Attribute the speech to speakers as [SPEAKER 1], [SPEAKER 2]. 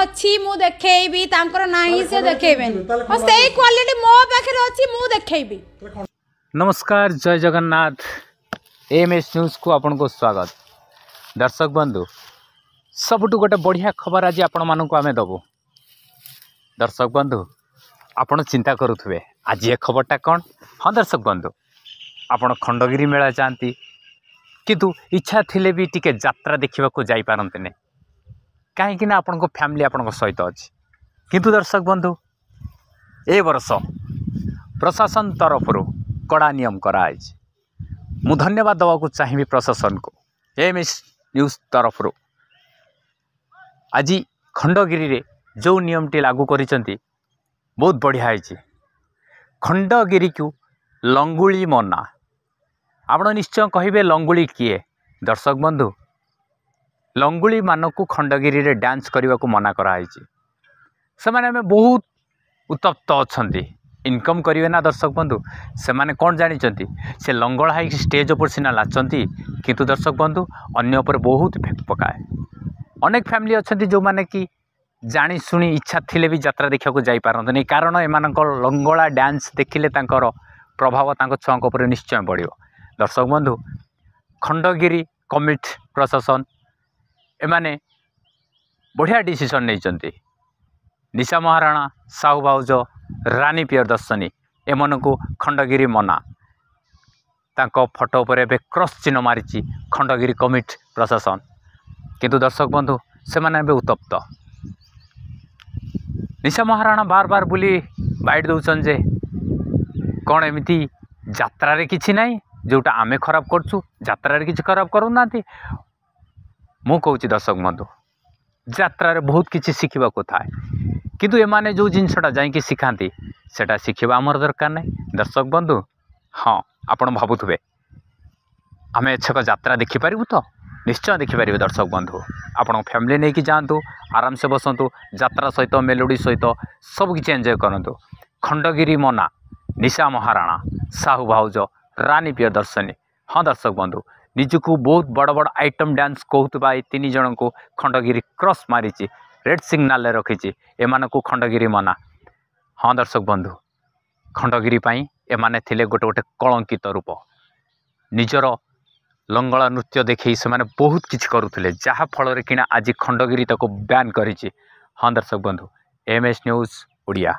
[SPEAKER 1] अच्छी मु देखैबी तांकर नाही से देखैबेन से क्वालिटी मो पाखे अच्छी मु देखैबी।
[SPEAKER 2] नमस्कार, जय जगन्नाथ। एमएस न्यूज को आपन को स्वागत। दर्शक बंधु, सबुठ गोटे बढ़िया खबर आज आपण मानक आमे दबु। दर्शक बंधु, आपण चिंता करुथुबे आज ये खबरटा कौन? हाँ दर्शक बंधु, आपण खंडगिरी मेला जाती किंतु इच्छा थिले भी टिके यात्रा देखा जाई पारंते ने कहीं आपण को फैमिली आपण सहित अच्छी। किंतु दर्शक बंधु, ए वर्ष प्रशासन तरफ कड़ा नियम कराई। मु धन्यवाद दवा चाहिए प्रशासन को। एमएस न्यूज तरफ आज खंडगिरी रे जो नियमटी लागू करिसेंती बहुत बढ़िया है। खंडगिरी को लंगुली मना। आप निश्चय कहे लंगुली किए? दर्शक बंधु, लंगुली मानक खंडगिरी रे डांस करने को मना कराई। से माने बहुत उत्तप्त अच्छा इनकम करेंगे ना दर्शक बंधु। से माने कौन जानी से लंगड़ा है स्टेज पर सीना नाचती किंतु दर्शक बंधु अन्य उपर बहुत इफेक्ट पकाए। अनेक फैमिली अच्छा जो माने कि जानी शुणी इच्छा थिले भी यात्रा देखा जाई पारंते नहीं, कारण एमानक लंगड़ा डांस देखिले तांकर प्रभाव तांको छुआंक उपर निश्चय पड़ियो। दर्शक बंधु, खंडगिरी कमिटी प्रशासन एमाने बढ़िया डिसीजन नहीं। निशा महाराणा, साहू भाउज, रानी प्रियदर्शनी एमनकु खंडगिरी मना। तांको फोटो पर एबे क्रॉस चिन्ह मारिची खंडगिरी कमिटी प्रशासन। किंतु दर्शक बंधु, से माने एबे उत्तप्त। निशा महाराणा बार बार बुली बाइट दौन जे कौन एमती यात्रा रे किछि नाही जोटा आमे खराब करछु, यात्रा रे किछि खराब करूना। मु कहूँ दर्शक बंधु, यात्रा रे बहुत किछि शिखिबा को थाए किंतु एमाने जो जिनसटा जाइए शिखाती सेटा शिखा आमर दरकार नहीं। दर्शक बंधु, हाँ आपण भावुवे आम एछक यात्रा देखिपर तो निश्चय देखिपर। दर्शक बंधु, आपण फैमिली नहीं कि जातु, आराम से बसतु, यात्रा सहित मेलोडी सहित सबकि एंजय करूँ। खंडगिरी मना। निशा महाराणा, साहू भाउज, रानी प्रियदर्शनी। हाँ दर्शक बंधु, निजको बहुत बड़ बड़ आइटम डांस कहूबा ये तीन जन को खंडगिरी क्रॉस मारी रेड सिग्नाल रखी एमानकु खंडगिरी मना। हाँ दर्शक बंधु, खंडगिरी पाई एमाने थिले गोटे गोटे कलंकित रूप। निजर लंगड़ा नृत्य देखी से माने बहुत किछ करुथिले जहा फल कि आज खंडगिरी तक बैन करिछि। हाँ दर्शक बंधु, एमएस न्यूज ओडिया।